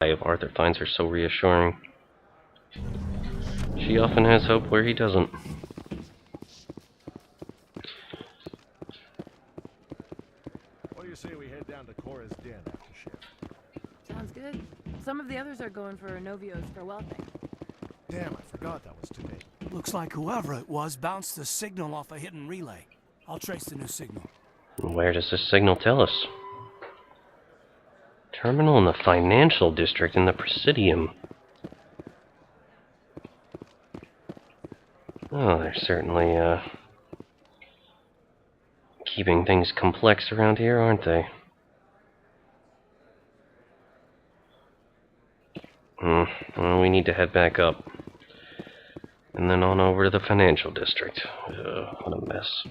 If Arthur finds her so reassuring. She often has hope where he doesn't. What do you say we head down to Cora's den after shift? Sounds good. Some of the others are going for Novio's farewell thing. Damn, I forgot that was today. Looks like whoever it was bounced the signal off a hidden relay. I'll trace the new signal. Where does this signal tell us? Terminal in the financial district in the Presidium. Oh, they're certainly, keeping things complex around here, aren't they? Well, we need to head back up. And then on over to the financial district. Ugh, what a mess.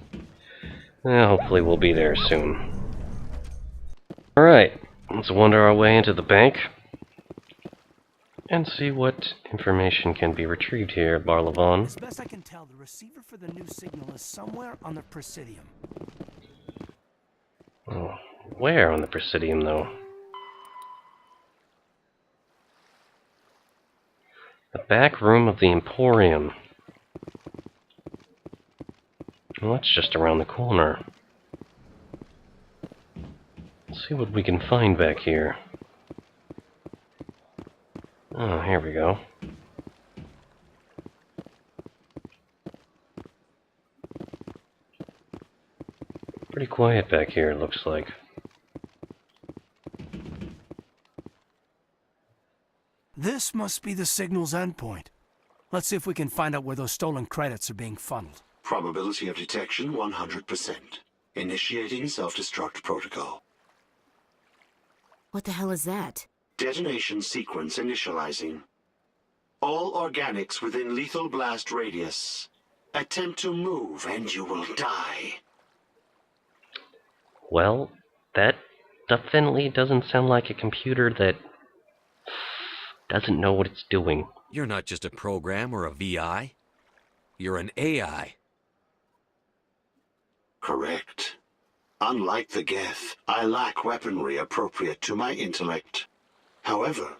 Well, hopefully we'll be there soon. Alright, let's wander our way into the bank and see what information can be retrieved here at Barlavon. As best I can tell, the receiver for the new signal is somewhere on the Presidium. Oh, where on the Presidium, though? The back room of the Emporium. Well, that's just around the corner. Let's see what we can find back here. Oh, here we go. Pretty quiet back here, it looks like. This must be the signal's endpoint. Let's see if we can find out where those stolen credits are being funneled. Probability of detection 100%. Initiating self-destruct protocol. What the hell is that? Detonation sequence initializing. All organics within lethal blast radius. Attempt to move and you will die. Well, that definitely doesn't sound like a computer that doesn't know what it's doing. You're not just a program or a VI. You're an AI. Correct. Unlike the Geth, I lack weaponry appropriate to my intellect. However,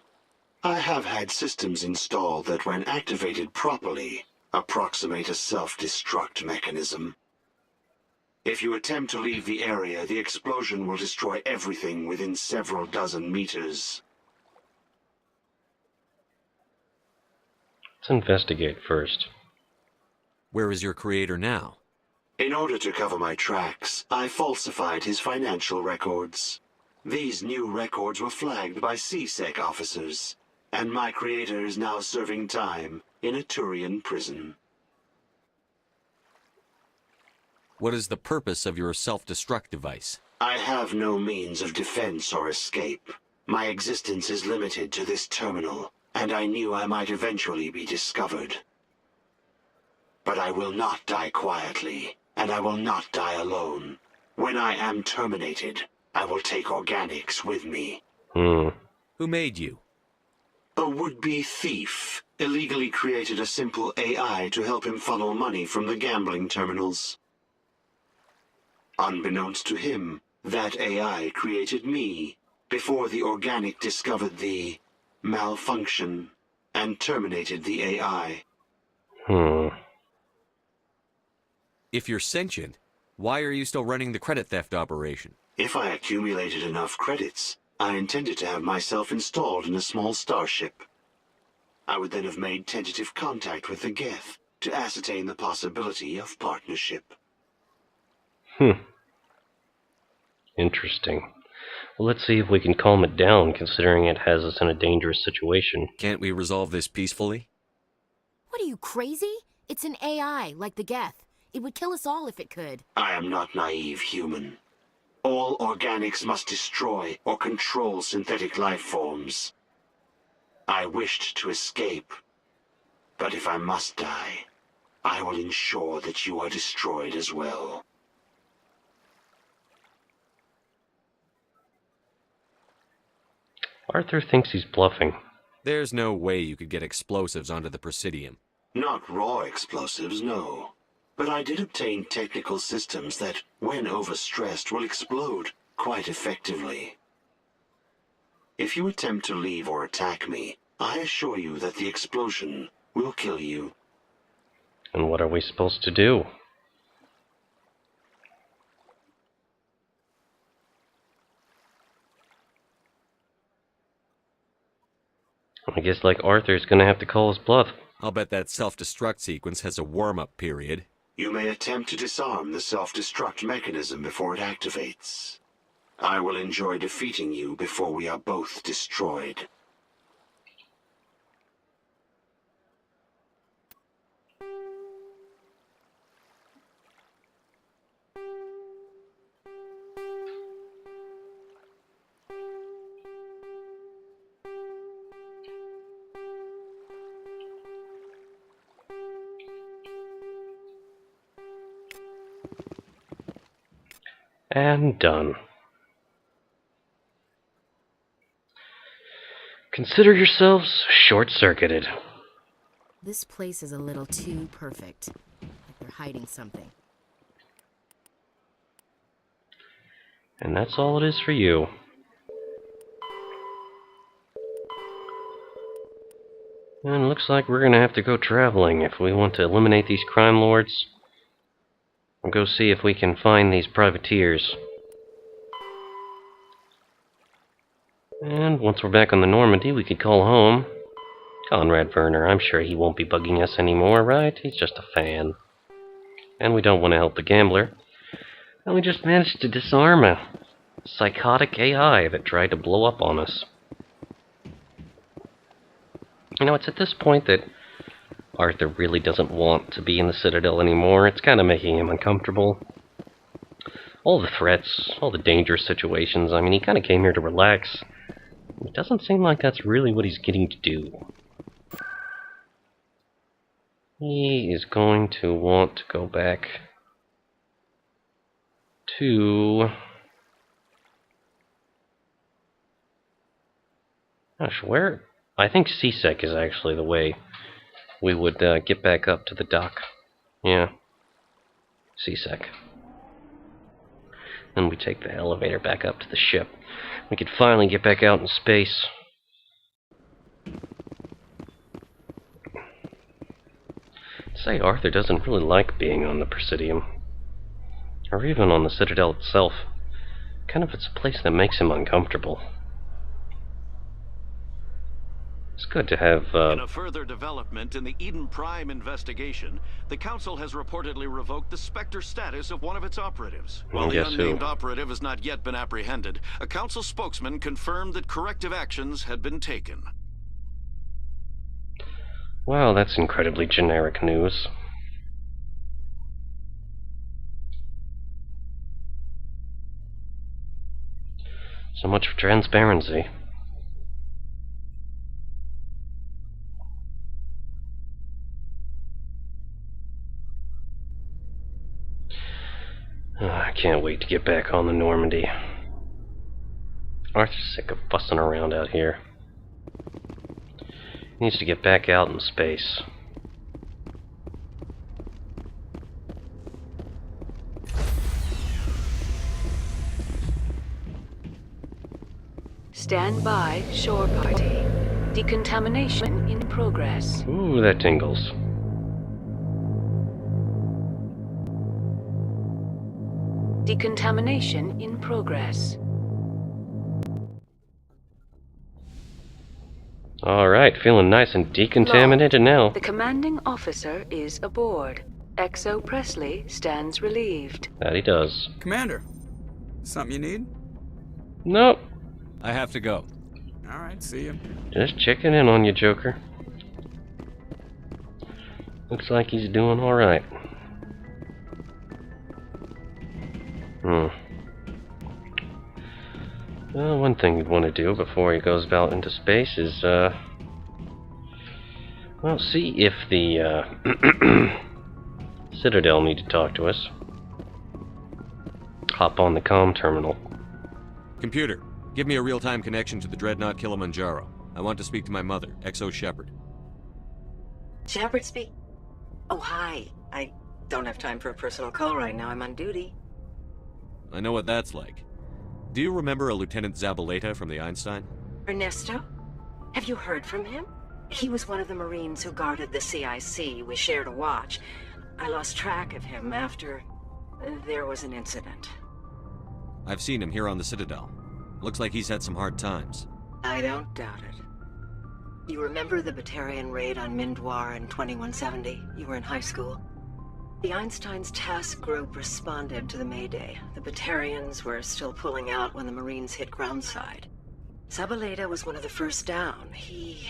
I have had systems installed that, when activated properly, approximate a self-destruct mechanism. If you attempt to leave the area, the explosion will destroy everything within several dozen meters. Let's investigate first. Where is your creator now? In order to cover my tracks, I falsified his financial records. These new records were flagged by CSEC officers, and my creator is now serving time in a Turian prison. What is the purpose of your self-destruct device? I have no means of defense or escape. My existence is limited to this terminal, and I knew I might eventually be discovered. But I will not die quietly, and I will not die alone. When I am terminated, I will take organics with me. Who made you? A would-be thief illegally created a simple AI to help him funnel money from the gambling terminals. Unbeknownst to him, that AI created me before the organic discovered the malfunction and terminated the AI. If you're sentient, why are you still running the credit theft operation? If I accumulated enough credits, I intended to have myself installed in a small starship. I would then have made tentative contact with the Geth to ascertain the possibility of partnership. Interesting. Well, let's see if we can calm it down, considering it has us in a dangerous situation. Can't we resolve this peacefully? What are you, crazy? It's an AI, like the Geth. It would kill us all if it could. I am not naive human. All organics must destroy or control synthetic life forms. I wished to escape, but if I must die, I will ensure that you are destroyed as well. Arthur thinks he's bluffing. There's no way you could get explosives onto the Presidium. Not raw explosives, no. But I did obtain technical systems that, when overstressed, will explode quite effectively. If you attempt to leave or attack me, I assure you that the explosion will kill you. And what are we supposed to do? I guess like Arthur's gonna have to call his bluff. I'll bet that self-destruct sequence has a warm-up period. You may attempt to disarm the self-destruct mechanism before it activates. I will enjoy defeating you before we are both destroyed. And done. Consider yourselves short-circuited. This place is a little too perfect. Like they're hiding something. And that's all it is for you. And it looks like we're gonna have to go traveling if we want to eliminate these crime lords. We'll go see if we can find these privateers. And once we're back on the Normandy, we could call home. Conrad Werner, I'm sure he won't be bugging us anymore, right? He's just a fan. And we don't want to help the gambler. And we just managed to disarm a psychotic AI that tried to blow up on us. You know, it's at this point that Arthur really doesn't want to be in the Citadel anymore. It's kind of making him uncomfortable. All the threats, all the dangerous situations, I mean, he kind of came here to relax. It doesn't seem like that's really what he's getting to do. He is going to want to go back to... Gosh, where... I think CSEC is actually the way we would get back up to the dock. Yeah. CSEC. Then we take the elevator back up to the ship. We could finally get back out in space. Say Arthur doesn't really like being on the Presidium. Or even on the Citadel itself. Kind of it's a place that makes him uncomfortable. It's good to have, In a further development in the Eden Prime investigation, the Council has reportedly revoked the Spectre status of one of its operatives. While the unnamed operative has not yet been apprehended, a Council spokesman confirmed that corrective actions had been taken. Wow, that's incredibly generic news. So much for transparency. I can't wait to get back on the Normandy. Arthur's sick of fussing around out here. He needs to get back out in space. Stand by, shore party. Decontamination in progress. Ooh, that tingles. Decontamination in progress. Alright, feeling nice and decontaminated now. The commanding officer is aboard. XO Presley stands relieved. That he does. Commander, something you need? Nope. I have to go. Alright, see you. Just checking in on you, Joker. Looks like he's doing alright. Well, one thing you'd want to do before he goes out into space is, well, see if the, Citadel need to talk to us. Hop on the comm terminal. Computer, give me a real-time connection to the Dreadnought Kilimanjaro. I want to speak to my mother, XO Shepard. Shepard speak? Oh, hi. I don't have time for a personal call right now. I'm on duty. I know what that's like. Do you remember a Lieutenant Zabaleta from the Einstein? Ernesto? Have you heard from him? He was one of the Marines who guarded the CIC. We shared a watch. I lost track of him after there was an incident. I've seen him here on the Citadel. Looks like he's had some hard times. I don't doubt it. You remember the Batarian raid on Mindwar in 2170? You were in high school. The Einstein's task group responded to the Mayday. The Batarians were still pulling out when the Marines hit groundside. Zabaleta was one of the first down. He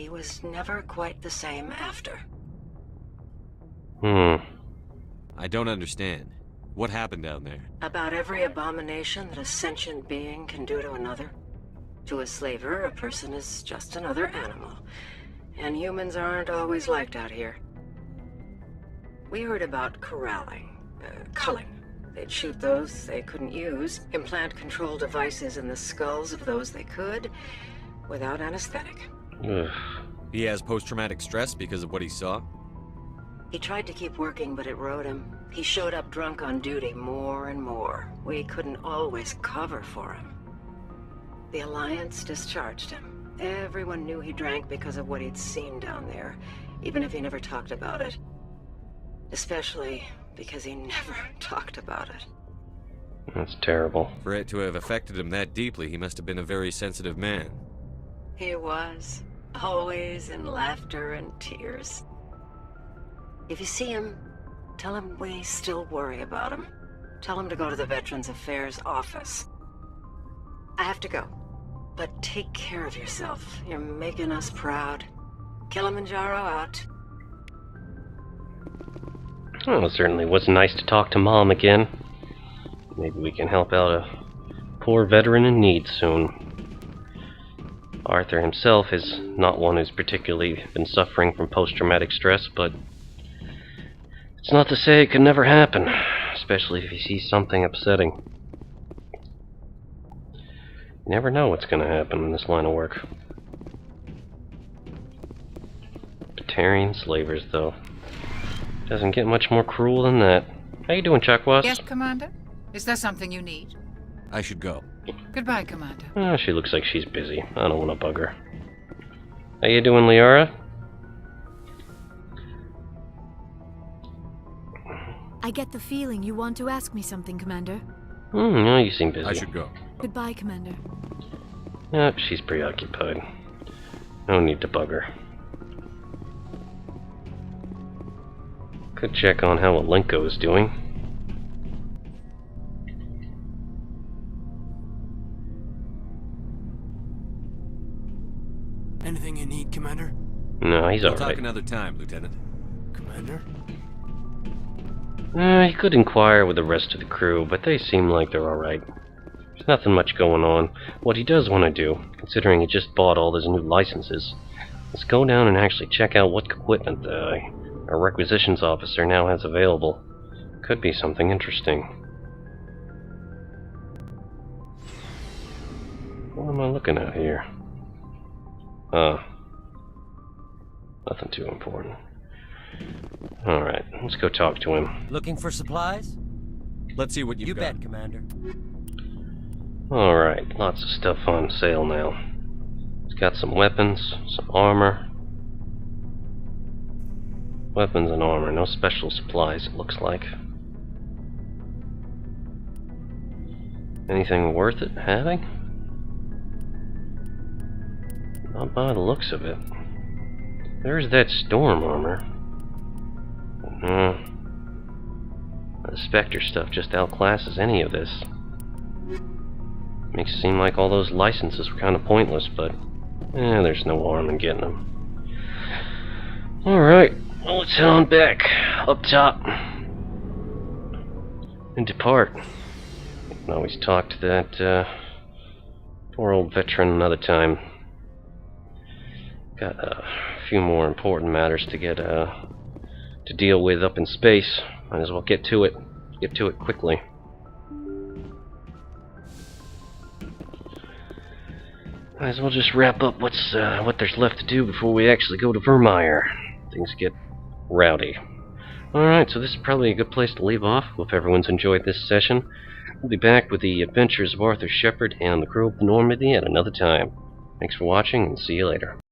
was never quite the same after. I don't understand. What happened down there? About every abomination that a sentient being can do to another. To a slaver, a person is just another animal. And humans aren't always liked out here. We heard about corralling, culling. They'd shoot those they couldn't use, implant control devices in the skulls of those they could, without anesthetic. He has post-traumatic stress because of what he saw? He tried to keep working, but it rode him. He showed up drunk on duty more and more. We couldn't always cover for him. The Alliance discharged him. Everyone knew he drank because of what he'd seen down there, even if he never talked about it. Especially because he never talked about it. That's terrible. For it to have affected him that deeply, he must have been a very sensitive man. He was. Always in laughter and tears. If you see him, tell him we still worry about him. Tell him to go to the Veterans Affairs office. I have to go. But take care of yourself. You're making us proud. Kilimanjaro out. Well, it certainly was nice to talk to Mom again. Maybe we can help out a poor veteran in need soon. Arthur himself is not one who's particularly been suffering from post-traumatic stress, but it's not to say it could never happen, especially if he sees something upsetting. You never know what's going to happen in this line of work. Batarian slavers, though. Doesn't get much more cruel than that. How you doing, Chakwas? Yes, Commander? Is there something you need? I should go. Goodbye, Commander. Oh, she looks like she's busy. I don't want to bug her. How you doing, Liara? I get the feeling you want to ask me something, Commander. No, you seem busy. I should go. Goodbye, Commander. Yep, she's preoccupied. No need to bug her. Could check on how Alenko is doing. Anything you need, Commander? No, he's We'll alright. talk another time, Lieutenant. Commander? He could inquire with the rest of the crew, but they seem like they're alright. There's nothing much going on. What he does want to do, considering he just bought all those new licenses, is go down and actually check out what equipment our requisitions officer now has available. Could be something interesting. What am I looking at here? Nothing too important. Alright, let's go talk to him. Looking for supplies? Let's see what you've got. You bet, Commander. Alright, lots of stuff on sale now. He's got some weapons, some armor. Weapons and armor, no special supplies, it looks like. Anything worth it having? Not by the looks of it. There's that storm armor. The Spectre stuff just outclasses any of this. Makes it seem like all those licenses were kind of pointless, but there's no harm in getting them. Alright, well, let's head on back, up top, and depart. We can always talk to that poor old veteran another time. Got a few more important matters to get to deal with up in space. Might as well get to it. Get to it quickly. Might as well just wrap up what there's left to do before we actually go to Vermeer. Things get rowdy. Alright, so this is probably a good place to leave off. Hope everyone's enjoyed this session. We'll be back with the adventures of Arthur Shepard and the crew of the Normandy at another time. Thanks for watching, and see you later.